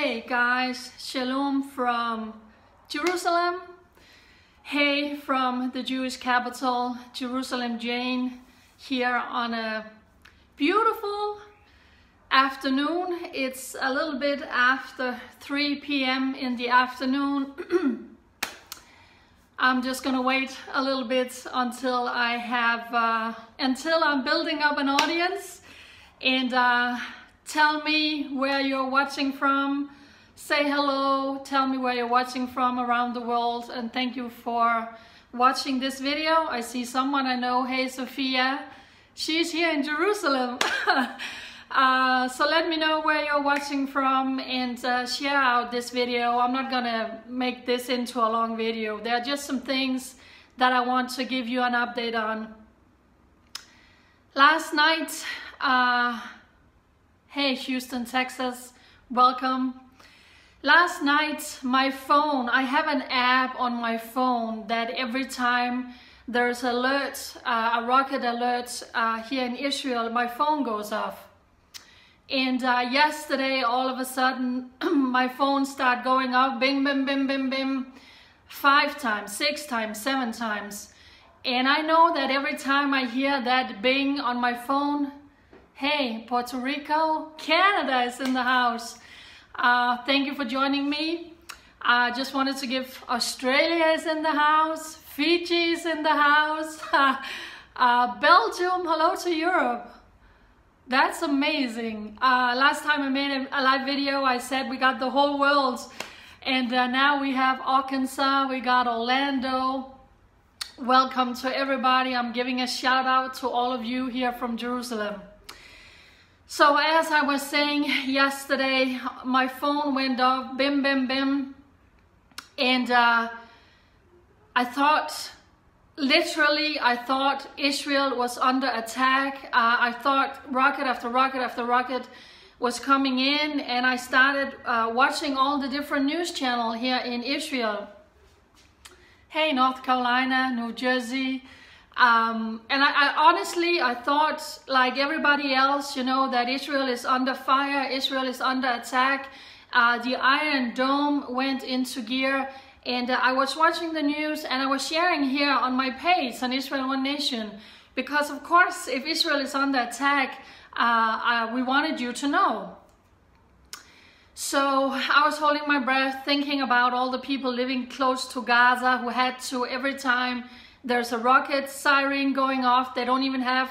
Hey guys, Shalom from Jerusalem. Hey from the Jewish capital, Jerusalem, Jane, here on a beautiful afternoon. It's a little bit after 3 p.m. in the afternoon. I'm just gonna wait a little bit until I'm building up an audience, and tell me where you're watching from. Say hello, tell me where you're watching from around the world, and thank you for watching this video. I see someone I know. Hey Sophia, she's here in Jerusalem. So let me know where you're watching from, and share out this video. I'm not gonna make this into a long video. There are just some things that I want to give you an update on. Last night, hey Houston, Texas, welcome. Last night, my phone, I have an app on my phone that every time there's alert, a rocket alert here in Israel, my phone goes off. And yesterday, all of a sudden, my phone started going off, bing, bim, bim, bim, bim, 5 times, 6 times, 7 times. And I know that every time I hear that bing on my phone, hey, Puerto Rico, Canada is in the house. Thank you for joining me. I just wanted to give Australia is in the house, Fiji is in the house, Belgium, hello to Europe. That's amazing. Last time I made a live video, I said we got the whole world. And now we have Arkansas, we got Orlando. Welcome to everybody. I'm giving a shout out to all of you here from Jerusalem. So as I was saying yesterday, my phone went off, bim, bim, bim. And I thought, literally, I thought Israel was under attack. I thought rocket after rocket after rocket was coming in, and I started watching all the different news channels here in Israel. Hey, North Carolina, New Jersey. And I honestly, I thought like everybody else, you know, that Israel is under fire, Israel is under attack. The Iron Dome went into gear, and I was watching the news, and I was sharing here on my page on Israel One Nation, because of course, if Israel is under attack, we wanted you to know. So I was holding my breath, thinking about all the people living close to Gaza who had to, every time there's a rocket siren going off, they don't even have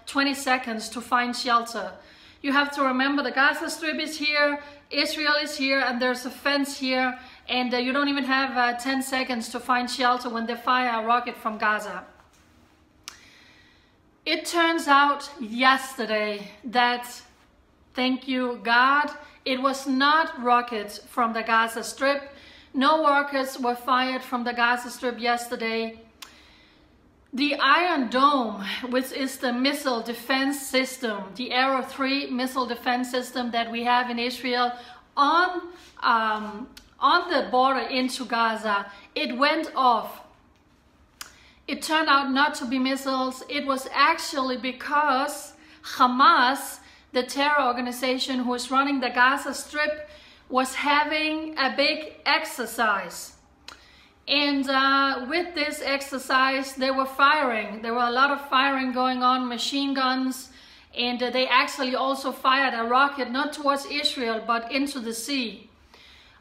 20 seconds to find shelter. You have to remember the Gaza Strip is here, Israel is here, and there's a fence here, and you don't even have 10 seconds to find shelter when they fire a rocket from Gaza. It turns out yesterday that, thank you God, it was not rockets from the Gaza Strip. No rockets were fired from the Gaza Strip yesterday. The Iron Dome, which is the missile defense system, the Arrow 3 missile defense system that we have in Israel on the border into Gaza, it went off. It turned out not to be missiles. It was actually because Hamas, the terror organization who is running the Gaza Strip, was having a big exercise. And with this exercise, they were firing. There were a lot of firing going on, machine guns, and they actually also fired a rocket, not towards Israel, but into the sea.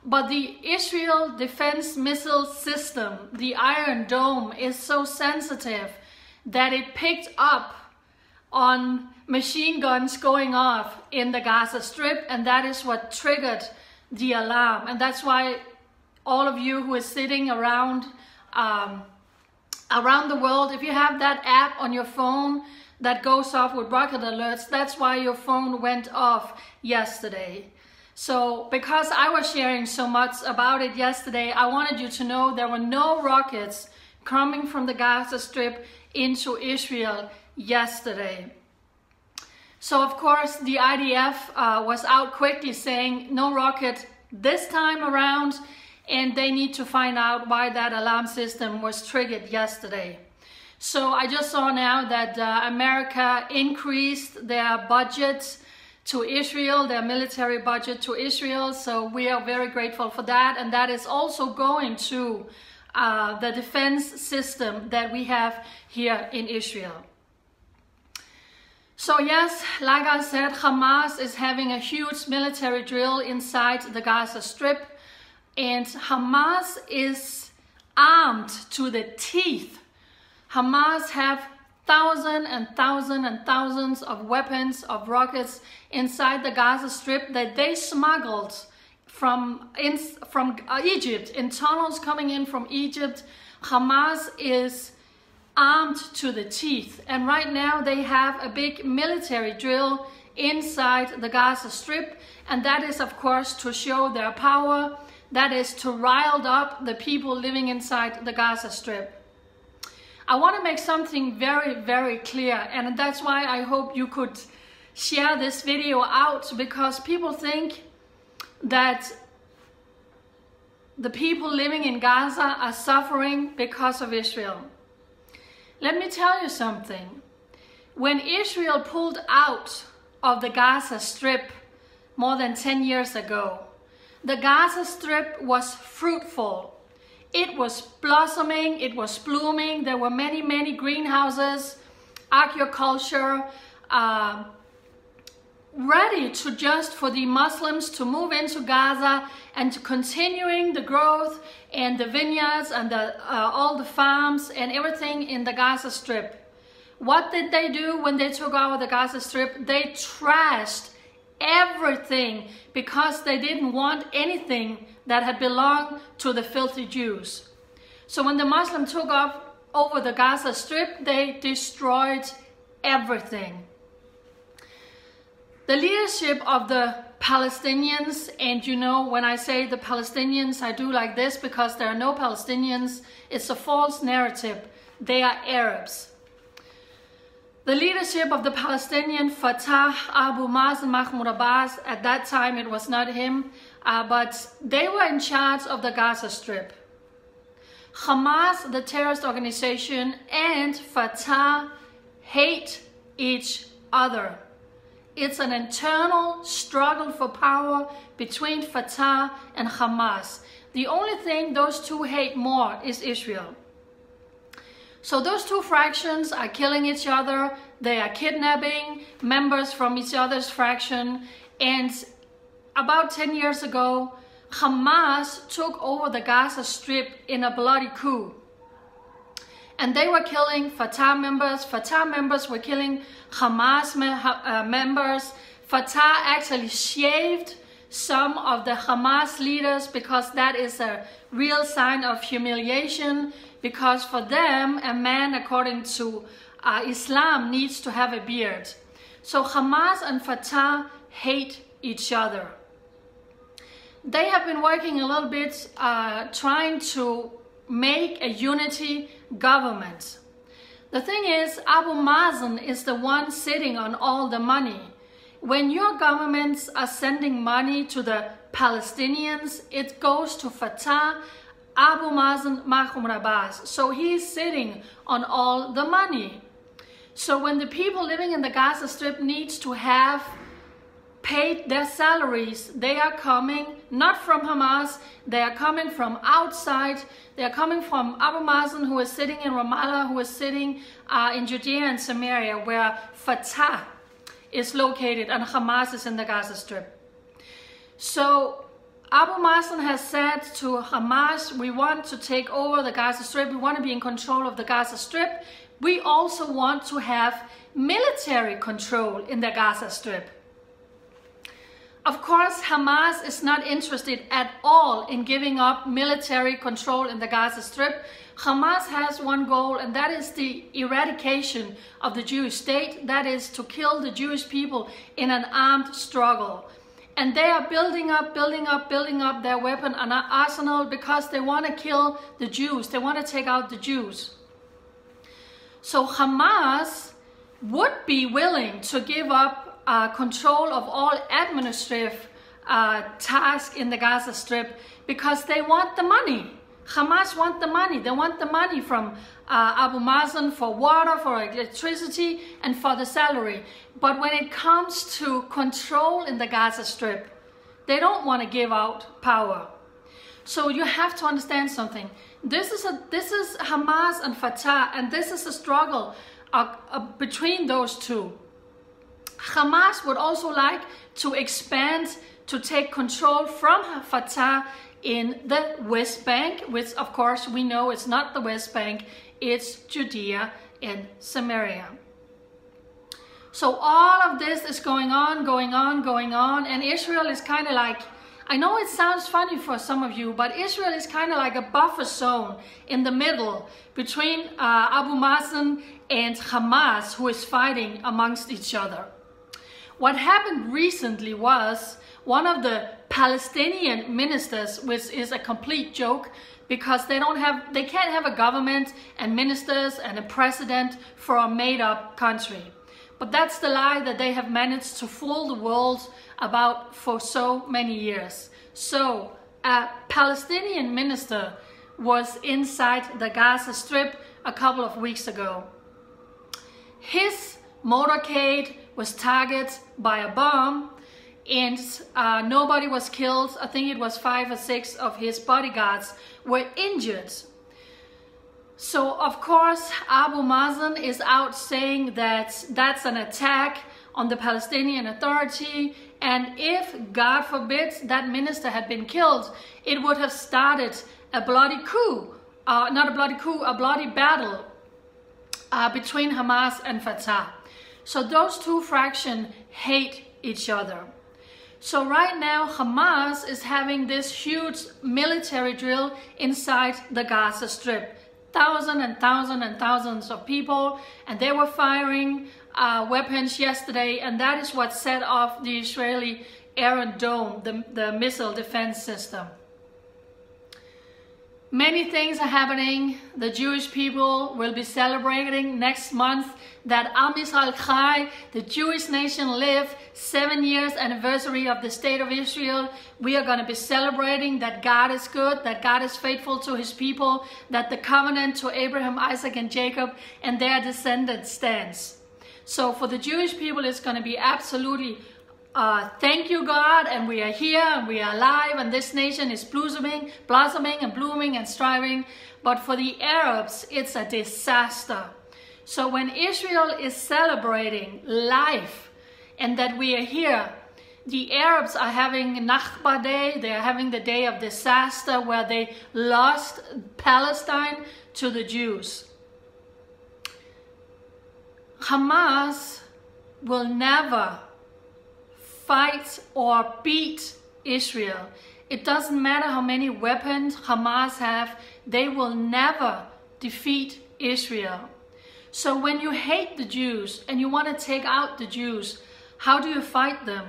But the Israel Defense Missile System, the Iron Dome, is so sensitive that it picked up on machine guns going off in the Gaza Strip, and that is what triggered the alarm. And that's why all of you who are sitting around the world, if you have that app on your phone that goes off with rocket alerts, that's why your phone went off yesterday. So because I was sharing so much about it yesterday, I wanted you to know there were no rockets coming from the Gaza Strip into Israel yesterday. So of course the IDF was out quickly saying no rocket this time around, and they need to find out why that alarm system was triggered yesterday. So I just saw now that America increased their budget to Israel, their military budget to Israel. So we are very grateful for that. And that is also going to the defense system that we have here in Israel. So yes, like I said, Hamas is having a huge military drill inside the Gaza Strip. And Hamas is armed to the teeth. Hamas have thousands and thousands and thousands of weapons, of rockets inside the Gaza Strip that they smuggled from Egypt, in tunnels coming in from Egypt. Hamas is armed to the teeth, and right now they have a big military drill inside the Gaza Strip, and that is of course to show their power. That is to rile up the people living inside the Gaza Strip. I want to make something very, very clear, and that's why I hope you could share this video out, because people think that the people living in Gaza are suffering because of Israel. Let me tell you something. When Israel pulled out of the Gaza Strip more than 10 years ago, the Gaza Strip was fruitful. It was blossoming, it was blooming. There were many, many greenhouses, agriculture, ready to just for the Muslims to move into Gaza and to continuing the growth and the vineyards and all the farms and everything in the Gaza Strip. What did they do when they took over the Gaza Strip? They trashed everything because they didn't want anything that had belonged to the filthy Jews. So when the Muslims took over the Gaza Strip, they destroyed everything. The leadership of the Palestinians, and you know, when I say the Palestinians, I do like this because there are no Palestinians. It's a false narrative. They are Arabs. The leadership of the Palestinian Fatah, Abu Mazen, Mahmoud Abbas, at that time it was not him, but they were in charge of the Gaza Strip. Hamas, the terrorist organization, and Fatah hate each other. It's an internal struggle for power between Fatah and Hamas. The only thing those two hate more is Israel. So those two fractions are killing each other. They are kidnapping members from each other's faction. And about 10 years ago, Hamas took over the Gaza Strip in a bloody coup. And they were killing Fatah members. Fatah members were killing Hamas members. Fatah actually shaved some of the Hamas leaders because that is a real sign of humiliation. Because for them, a man, according to Islam, needs to have a beard. So Hamas and Fatah hate each other. They have been working a little bit trying to make a unity government. The thing is, Abu Mazen is the one sitting on all the money. When your governments are sending money to the Palestinians, it goes to Fatah, Abu Mazen, Mahmoud Abbas. So he's sitting on all the money. So when the people living in the Gaza Strip needs to have paid their salaries, they are coming not from Hamas, they are coming from outside. They are coming from Abu Mazen, who is sitting in Ramallah, who is sitting in Judea and Samaria, where Fatah is located and Hamas is in the Gaza Strip. So Abu Mazen has said to Hamas, we want to take over the Gaza Strip, we want to be in control of the Gaza Strip. We also want to have military control in the Gaza Strip. Of course, Hamas is not interested at all in giving up military control in the Gaza Strip. Hamas has one goal, and that is the eradication of the Jewish state. That is to kill the Jewish people in an armed struggle. And they are building up their weapon arsenal because they want to kill the Jews. They want to take out the Jews. So Hamas would be willing to give up control of all administrative tasks in the Gaza Strip because they want the money. Hamas want the money. They want the money from Abu Mazen for water, for electricity, and for the salary. But when it comes to control in the Gaza Strip, they don't want to give out power. So you have to understand something. This is Hamas and Fatah, and this is a struggle between those two. Hamas would also like to expand, to take control from Fatah in the West Bank, which of course we know it's not the West Bank, it's Judea and Samaria. So all of this is going on, and Israel is kind of like, I know it sounds funny for some of you, but Israel is kind of like a buffer zone in the middle between Abu Mazen and Hamas, who is fighting amongst each other. What happened recently was one of the Palestinian ministers, which is a complete joke because they can't have a government and ministers and a president for a made-up country. But that's the lie that they have managed to fool the world about for so many years. So a Palestinian minister was inside the Gaza Strip a couple of weeks ago. His motorcade was targeted by a bomb, and nobody was killed. I think it was 5 or 6 of his bodyguards were injured. So of course Abu Mazen is out saying that that's an attack on the Palestinian Authority, and if, God forbid, that minister had been killed, it would have started a bloody coup, a bloody battle between Hamas and Fatah. So those two factions hate each other. So right now Hamas is having this huge military drill inside the Gaza Strip. Thousands and thousands and thousands of people, and they were firing weapons yesterday, and that is what set off the Israeli Iron Dome, the missile defense system. Many things are happening. The Jewish people will be celebrating next month that Am Yisrael Chai, the Jewish nation, lived 7 years anniversary of the State of Israel. We are going to be celebrating that God is good, that God is faithful to his people, that the covenant to Abraham, Isaac, and Jacob and their descendants stands. So for the Jewish people, it's going to be absolutely thank you, God, and we are here and we are alive, and this nation is blossoming and blooming and striving. But for the Arabs, it's a disaster. So when Israel is celebrating life and that we are here, the Arabs are having Nakba Day. They are having the day of disaster where they lost Palestine to the Jews. Hamas will never fight or beat Israel. It doesn't matter how many weapons Hamas have, they will never defeat Israel. So when you hate the Jews and you want to take out the Jews, how do you fight them?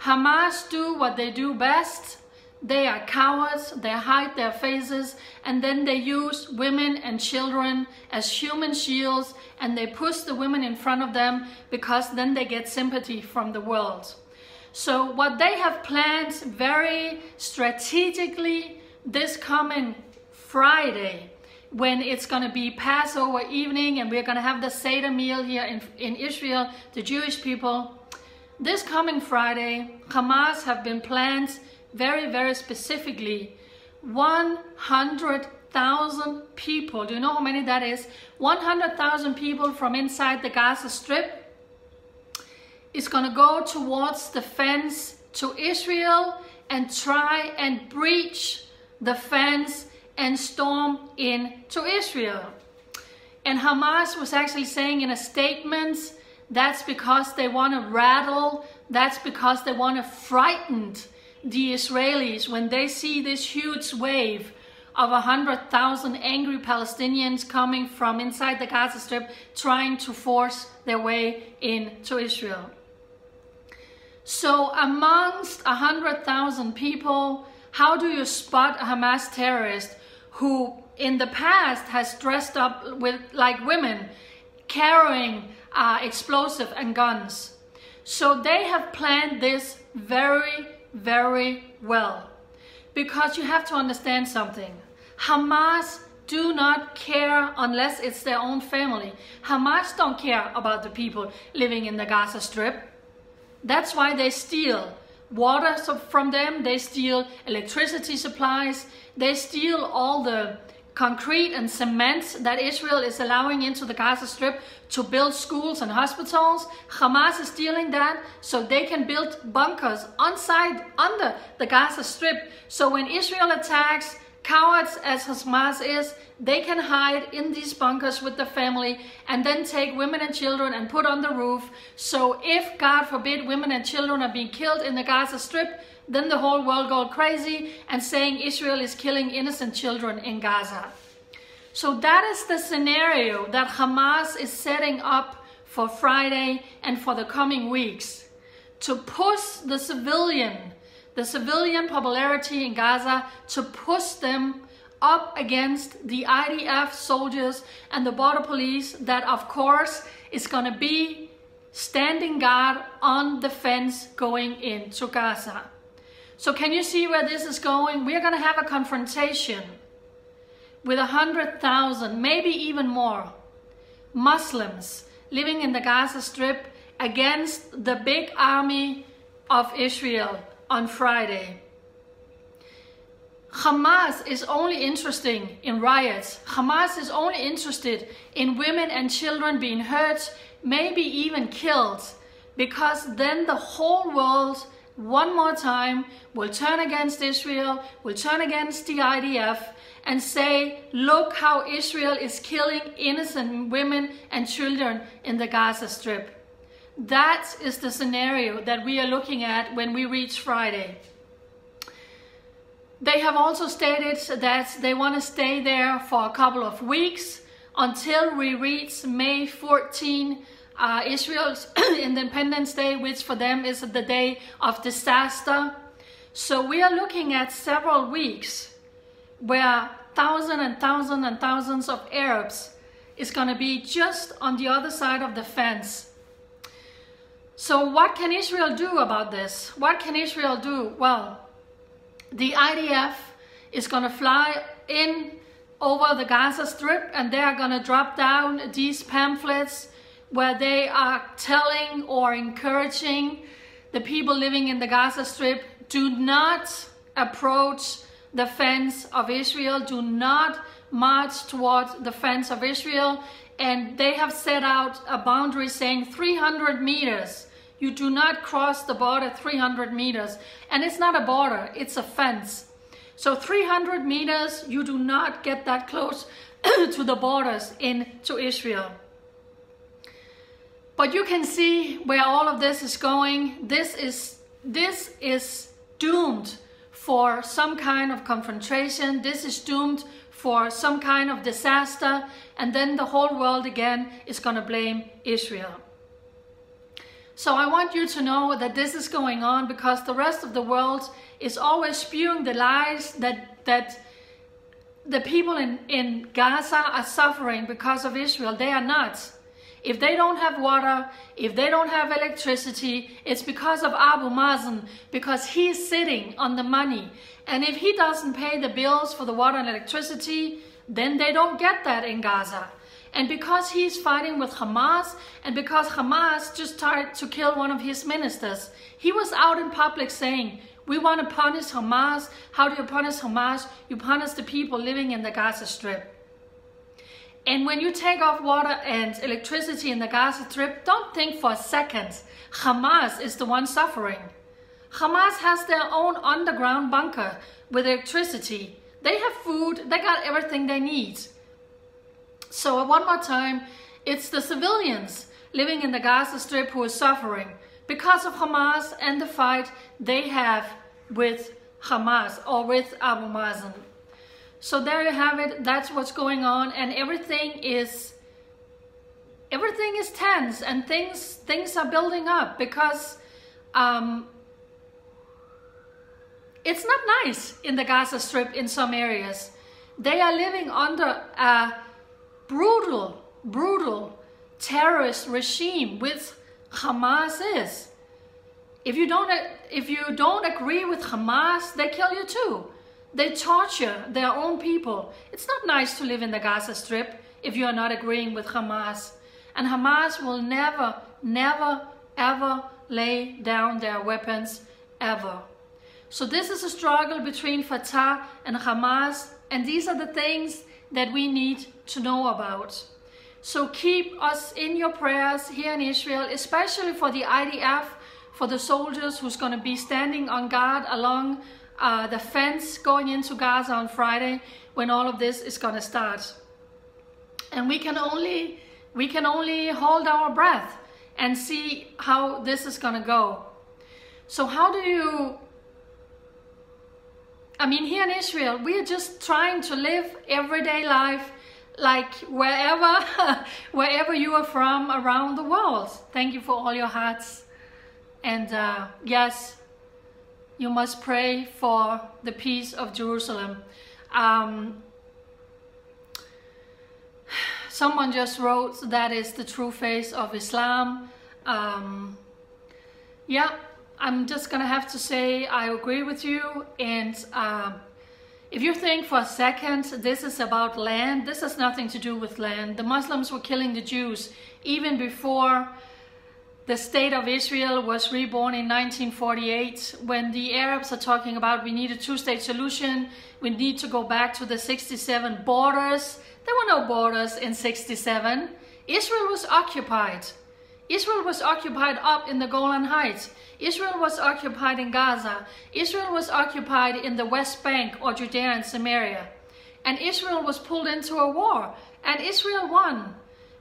Hamas do what they do best. They are cowards, they hide their faces, and then they use women and children as human shields, and they push the women in front of them because then they get sympathy from the world. So what they have planned very strategically this coming Friday, when it's going to be Passover evening and we're going to have the Seder meal here in Israel, the Jewish people, this coming Friday, Hamas have been planned very, very specifically. 100,000 people, do you know how many that is? 100,000 people from inside the Gaza Strip is going to go towards the fence to Israel and try and breach the fence and storm into Israel. And Hamas was actually saying in a statement, that's because they want to rattle, that's because they want to frighten the Israelis when they see this huge wave of 100,000 angry Palestinians coming from inside the Gaza Strip trying to force their way into Israel. So amongst 100,000 people, how do you spot a Hamas terrorist who in the past has dressed up with like women, carrying explosive and guns? So they have planned this very, very well. Because you have to understand something. Hamas do not care unless it's their own family. Hamas don't care about the people living in the Gaza Strip. That's why they steal water from them, they steal electricity supplies, they steal all the concrete and cement that Israel is allowing into the Gaza Strip to build schools and hospitals. Hamas is stealing that so they can build bunkers under the Gaza Strip. So when Israel attacks, cowards as Hamas is, they can hide in these bunkers with the family and then take women and children and put on the roof. So if, God forbid, women and children are being killed in the Gaza Strip, then the whole world goes crazy and saying Israel is killing innocent children in Gaza. So that is the scenario that Hamas is setting up for Friday and for the coming weeks, to push the civilian popularity in Gaza, to push them up against the IDF soldiers and the border police that, of course, is going to be standing guard on the fence going into Gaza. So can you see where this is going? We're going to have a confrontation with 100,000, maybe even more, Muslims living in the Gaza Strip against the big army of Israel on Friday. Hamas is only interested in riots. Hamas is only interested in women and children being hurt, maybe even killed, because then the whole world, one more time, will turn against Israel, will turn against the IDF and say, look how Israel is killing innocent women and children in the Gaza Strip. That is the scenario that we are looking at when we reach Friday. They have also stated that they want to stay there for a couple of weeks until we reach May 14, Israel's Independence Day, which for them is the day of disaster. So we are looking at several weeks where thousands and thousands and thousands of Arabs is going to be just on the other side of the fence. So what can Israel do about this? What can Israel do? Well, the IDF is going to fly in over the Gaza Strip and they are going to drop down these pamphlets where they are telling or encouraging the people living in the Gaza Strip, do not approach the fence of Israel, do not march towards the fence of Israel. And they have set out a boundary saying 300 meters. You do not cross the border 300 meters. And it's not a border, it's a fence. So 300 meters, you do not get that close to the borders into Israel. But you can see where all of this is going. This is doomed for some kind of confrontation. This is doomed for some kind of disaster. And then the whole world again is going to blame Israel. So I want you to know that this is going on because the rest of the world is always spewing the lies that the people in Gaza are suffering because of Israel. They are not. If they don't have water, if they don't have electricity, it's because of Abu Mazen, because he's sitting on the money. And if he doesn't pay the bills for the water and electricity, then they don't get that in Gaza. And because he's fighting with Hamas, and because Hamas just started to kill one of his ministers, he was out in public saying, we want to punish Hamas. How do you punish Hamas? You punish the people living in the Gaza Strip. And when you take off water and electricity in the Gaza Strip, don't think for a second Hamas is the one suffering. Hamas has their own underground bunker with electricity. They have food, they got everything they need. So one more time, it's the civilians living in the Gaza Strip who are suffering because of Hamas and the fight they have with Hamas or with Abu Mazen. So there you have it. That's what's going on, and everything is tense, and things are building up because it's not nice in the Gaza Strip in some areas. They are living under a brutal terrorist regime, which Hamas is. If you don't agree with Hamas, they kill you too. They torture their own people. It's not nice to live in the Gaza Strip if you are not agreeing with Hamas. And Hamas will never, never, ever lay down their weapons, ever. So this is a struggle between Fatah and Hamas, and these are the things that we need to know about. So keep us in your prayers here in Israel, especially for the IDF, for the soldiers who's going to be standing on guard along the fence going into Gaza on Friday, when all of this is going to start. And we can only hold our breath and see how this is going to go. So how do you, I mean, here in Israel, we are just trying to live everyday life like wherever you are from around the world. Thank you for all your hearts. And yes, you must pray for the peace of Jerusalem. Someone just wrote that is the true face of Islam. Yeah, I'm just gonna have to say I agree with you. And if you think for a second this is about land, this has nothing to do with land. The Muslims were killing the Jews even before the state of Israel was reborn in 1948, when the Arabs are talking about we need a two-state solution, we need to go back to the 67 borders. There were no borders in 67. Israel was occupied. Israel was occupied up in the Golan Heights. Israel was occupied in Gaza. Israel was occupied in the West Bank or Judea and Samaria. And Israel was pulled into a war. And Israel won.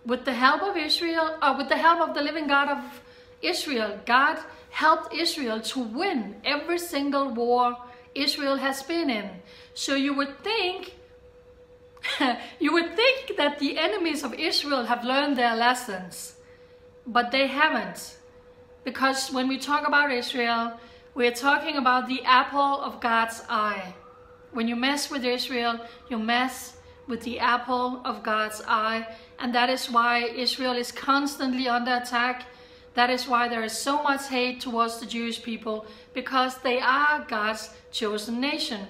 With the help of Israel, with the help of the living God of Israel, God helped Israel to win every single war Israel has been in. So you would think that the enemies of Israel have learned their lessons, but they haven't. Because when we talk about Israel, we're talking about the apple of God's eye. When you mess with Israel, you mess with the apple of God's eye. And that is why Israel is constantly under attack. That is why there is so much hate towards the Jewish people, because they are God's chosen nation.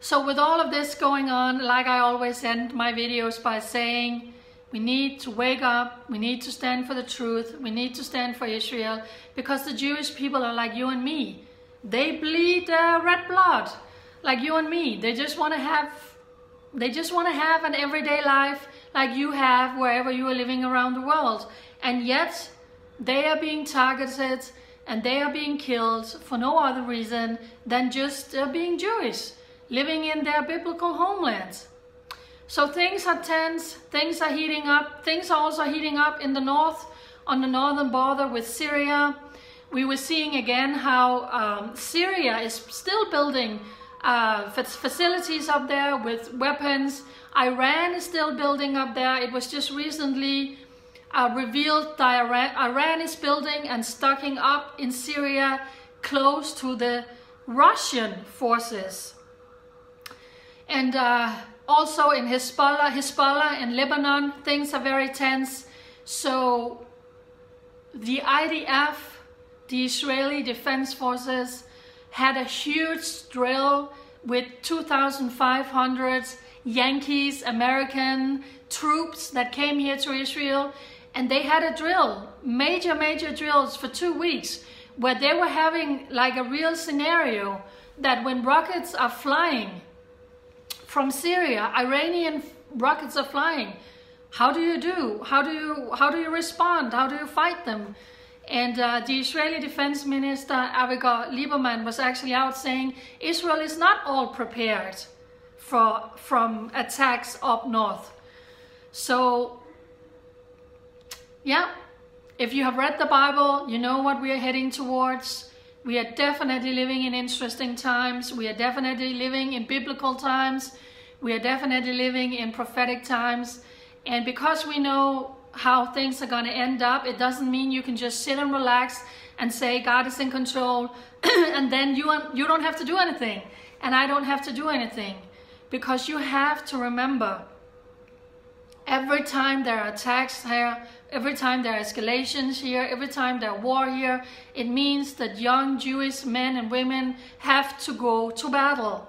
So with all of this going on, like I always end my videos by saying, we need to wake up, we need to stand for the truth, we need to stand for Israel, because the Jewish people are like you and me. They bleed red blood, like you and me. They just want to have an everyday life like you have wherever you are living around the world. And yet they are being targeted and they are being killed for no other reason than just being Jewish, living in their biblical homeland. So things are tense, things are heating up. Things are also heating up in the north, on the northern border with Syria. We were seeing again how Syria is still building facilities up there with weapons. Iran is still building up there. It was just recently revealed that Iran is building and stocking up in Syria close to the Russian forces. And also in Hezbollah in Lebanon, things are very tense. So the IDF, the Israeli Defense Forces, had a huge drill with 2,500 Yankees, American troops that came here to Israel. And they had a drill, major drills for 2 weeks, where they were having like a real scenario that when rockets are flying from Syria, Iranian rockets are flying, how do you do? How do you respond? How do you fight them? And the Israeli Defense Minister Avigdor Lieberman was actually out saying Israel is not all prepared from attacks up north. So yeah, if you have read the Bible, you know what we are heading towards. We are definitely living in interesting times. We are definitely living in biblical times. We are definitely living in prophetic times. And because we know how things are going to end up, it doesn't mean you can just sit and relax and say God is in control and then you don't have to do anything and I don't have to do anything. Because you have to remember, every time there are attacks here, every time there are escalations here, every time there are war here, it means that young Jewish men and women have to go to battle.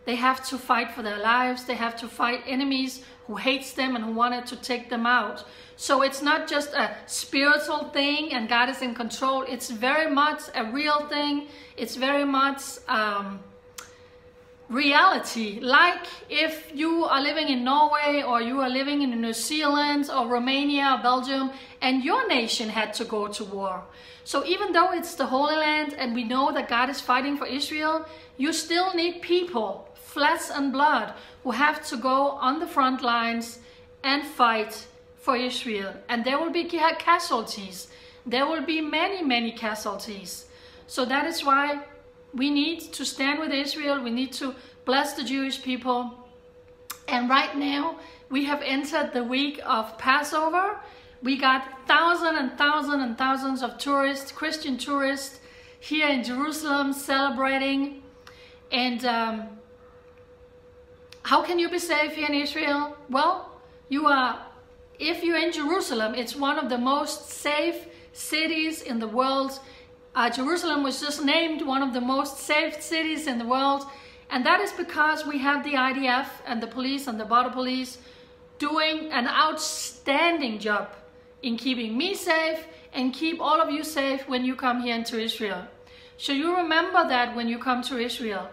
They have to fight for their lives. They have to fight enemies who hates them and who wanted to take them out. So it's not just a spiritual thing and God is in control. It's very much a real thing. It's very much reality. Like if you are living in Norway or you are living in New Zealand or Romania or Belgium and your nation had to go to war. So even though it's the Holy Land and we know that God is fighting for Israel, you still need people, flesh and blood, who have to go on the front lines and fight for Israel. And there will be casualties. There will be many, many casualties. So that is why we need to stand with Israel. We need to bless the Jewish people. And right now, we have entered the week of Passover. We got thousands and thousands and thousands of tourists, Christian tourists, here in Jerusalem celebrating. And how can you be safe here in Israel? Well, if you're in Jerusalem, it's one of the most safe cities in the world. Jerusalem was just named one of the most safe cities in the world. And that is because we have the IDF and the police and the border police doing an outstanding job in keeping me safe and keep all of you safe when you come here into Israel. So you remember that when you come to Israel.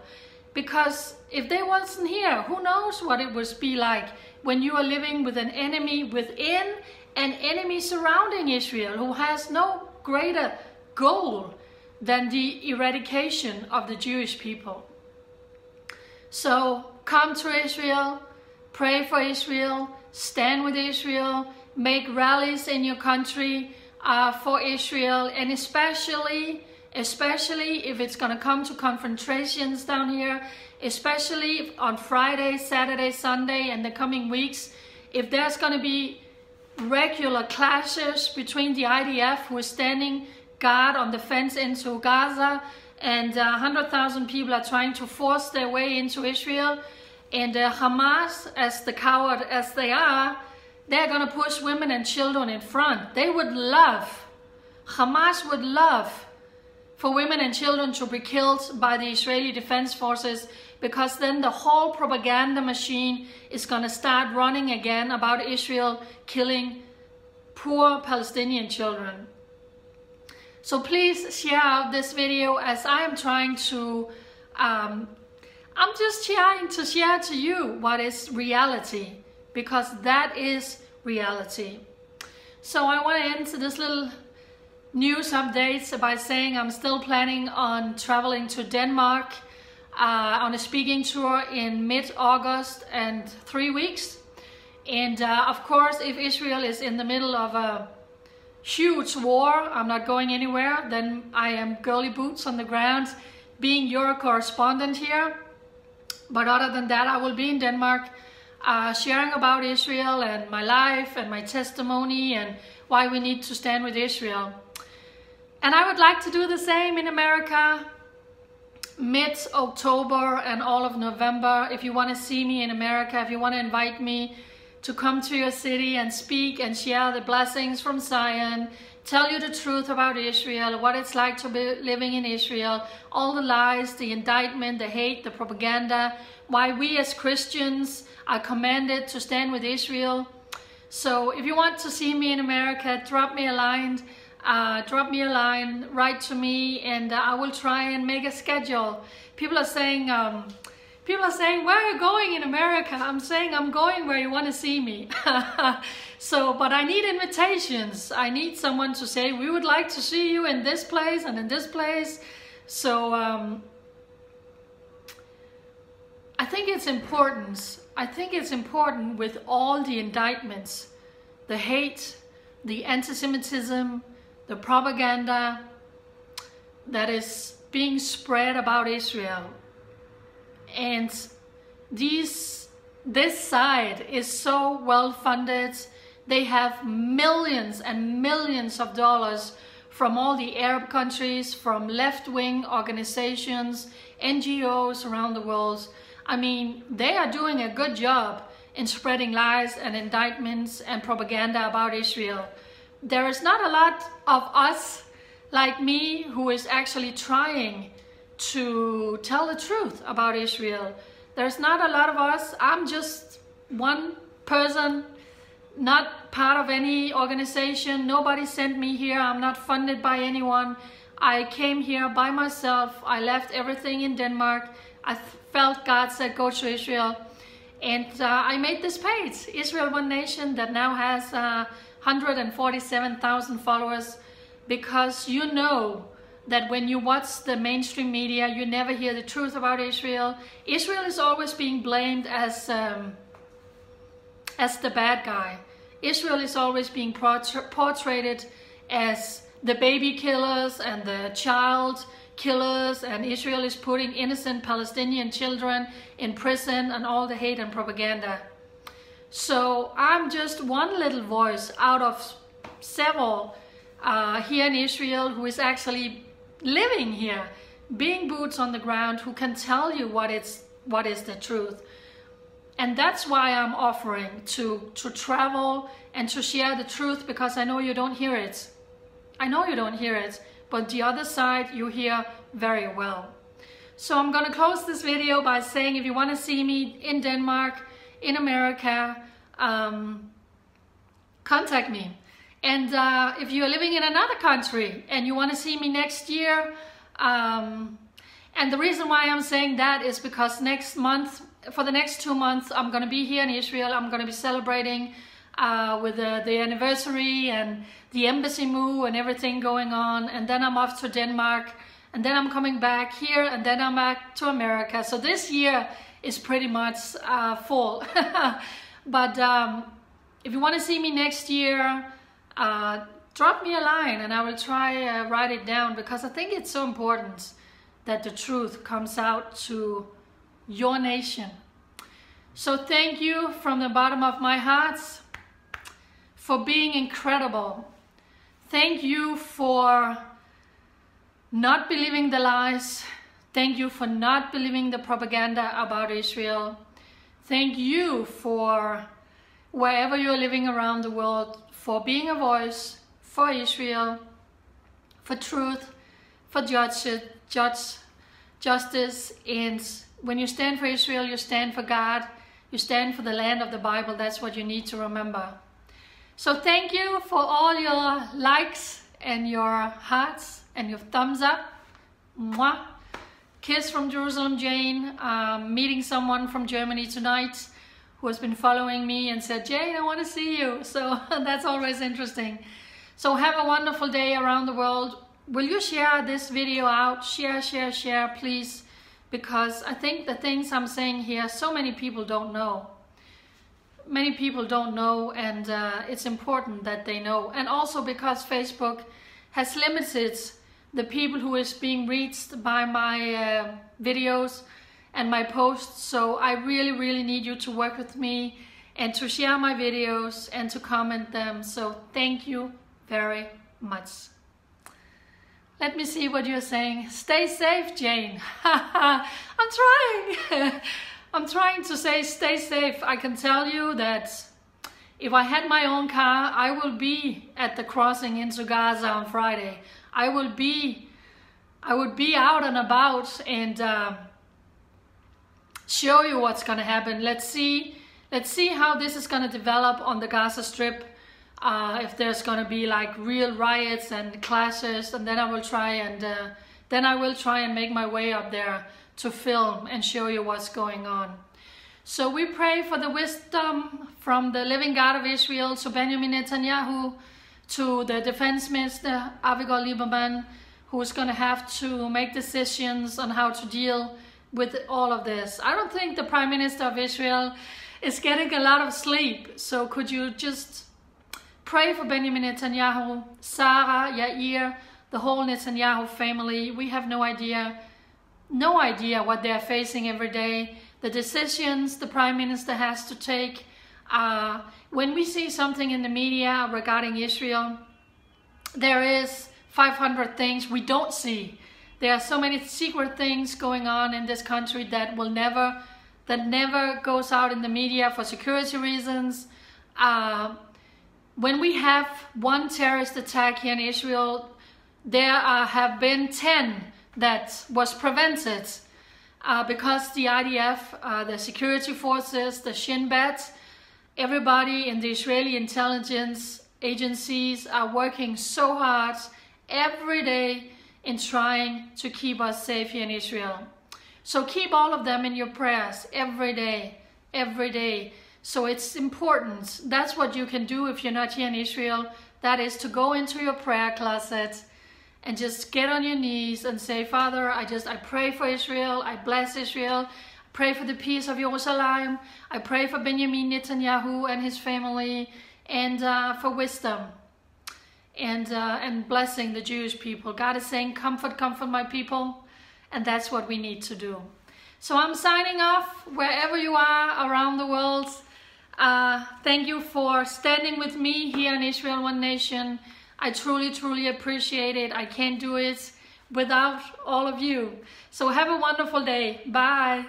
Because if they wasn't here, who knows what it would be like when you are living with an enemy within, an enemy surrounding Israel who has no greater goal than the eradication of the Jewish people. So come to Israel, pray for Israel, stand with Israel, make rallies in your country for Israel, and especially if it's going to come to confrontations down here, especially on Friday, Saturday, Sunday, and the coming weeks, if there's going to be regular clashes between the IDF, who is standing guard on the fence into Gaza, and 100,000 people are trying to force their way into Israel, and Hamas, as the coward as they are, they're going to push women and children in front. They would love, Hamas would love for women and children to be killed by the Israeli Defense Forces, because then the whole propaganda machine is going to start running again about Israel killing poor Palestinian children. So please share out this video, as I am trying to, I'm just trying to share to you what is reality, because that is reality. So I want to end this little news updates by saying I'm still planning on traveling to Denmark on a speaking tour in mid-August and 3 weeks. And of course, if Israel is in the middle of a huge war, I'm not going anywhere. Then I am girly boots on the ground, being your correspondent here. But other than that, I will be in Denmark sharing about Israel and my life and my testimony and why we need to stand with Israel. And I would like to do the same in America, mid-October and all of November. If you want to see me in America, if you want to invite me to come to your city and speak and share the blessings from Zion, tell you the truth about Israel, what it's like to be living in Israel, all the lies, the indictment, the hate, the propaganda, why we as Christians are commanded to stand with Israel. So if you want to see me in America, drop me a line, write to me, and I will try and make a schedule. People are saying, where are you going in America? I'm saying I'm going where you want to see me. But I need invitations. I need someone to say, we would like to see you in this place and in this place. So I think it's important. I think it's important with all the indictments, the hate, the anti-Semitism, the propaganda that is being spread about Israel. And this side is so well funded. They have millions and millions of dollars from all the Arab countries, from left-wing organizations, NGOs around the world. I mean, they are doing a good job in spreading lies and indictments and propaganda about Israel. There is not a lot of us like me who is actually trying to tell the truth about Israel. There's not a lot of us. I'm just one person, not part of any organization. Nobody sent me here. I'm not funded by anyone. I came here by myself. I left everything in Denmark. I felt God said go to Israel. And I made this page, Israel One Nation, that now has 147,000 followers, because you know that when you watch the mainstream media, you never hear the truth about Israel. Israel is always being blamed as the bad guy. Israel is always being portrayed as the baby killers and the child killers, and Israel is putting innocent Palestinian children in prison and all the hate and propaganda. So I'm just one little voice out of several here in Israel who is actually living here, being boots on the ground, who can tell you what is the truth. And that's why I'm offering to travel and to share the truth, because I know you don't hear it. I know you don't hear it, but the other side you hear very well. So I'm going to close this video by saying, if you want to see me in Denmark, in America, contact me. And if you're living in another country and you want to see me next year, and the reason why I'm saying that is because next month, for the next 2 months, I'm going to be here in Israel. I'm going to be celebrating with the anniversary and the embassy move and everything going on. And then I'm off to Denmark, and then I'm coming back here, and then I'm back to America. So this year is pretty much full. But if you want to see me next year, drop me a line and I will try write it down, because I think it's so important that the truth comes out to your nation. So thank you from the bottom of my heart for being incredible. Thank you for not believing the lies. Thank you for not believing the propaganda about Israel. Thank you for, wherever you're living around the world, for being a voice for Israel, for truth, for justice. And when you stand for Israel, you stand for God, you stand for the land of the Bible. That's what you need to remember. So thank you for all your likes and your hearts and your thumbs up. Mwah. Kiss from Jerusalem, Jane. Meeting someone from Germany tonight who has been following me and said, Jane, I want to see you. So that's always interesting. So have a wonderful day around the world. Will you share this video out? Share, please. Because I think the things I'm saying here, so many people don't know. Many people don't know, and it's important that they know. And also because Facebook has limited the people who is being reached by my videos and my posts. So I really need you to work with me and to share my videos and to comment them. So thank you very much. Let me see what you're saying. Stay safe, Jane. I'm trying. I'm trying to say stay safe. I can tell you that if I had my own car, I will be at the crossing into Gaza on Friday. I would be out and about and show you what's going to happen. Let's see how this is going to develop on the Gaza Strip. If there's going to be like real riots and clashes, and then I will try and make my way up there to film and show you what's going on. So we pray for the wisdom from the living God of Israel to Benjamin Netanyahu, to the defense minister Avigdor Lieberman, who's going to have to make decisions on how to deal with all of this. I don't think the Prime Minister of Israel is getting a lot of sleep. So could you just pray for Benjamin Netanyahu, Sarah, Yair, the whole Netanyahu family? We have no idea what they're facing every day. The decisions the Prime Minister has to take. When we see something in the media regarding Israel, there is 500 things we don't see. There are so many secret things going on in this country that never goes out in the media for security reasons. When we have one terrorist attack here in Israel, there have been 10 that was prevented because the IDF, the security forces, the Shin Bet, everybody in the Israeli intelligence agencies are working so hard every day in trying to keep us safe here in Israel. So keep all of them in your prayers every day, every day. So it's important. That's what you can do if you're not here in Israel. That is to go into your prayer closet and just get on your knees and say, Father, I pray for Israel. I bless Israel. I pray for the peace of Jerusalem. I pray for Benjamin Netanyahu and his family, and for wisdom and blessing the Jewish people. God is saying, comfort, comfort my people. And that's what we need to do. So I'm signing off wherever you are around the world. Thank you for standing with me here in Israel One Nation. I truly, truly appreciate it. I can't do it without all of you. So have a wonderful day. Bye.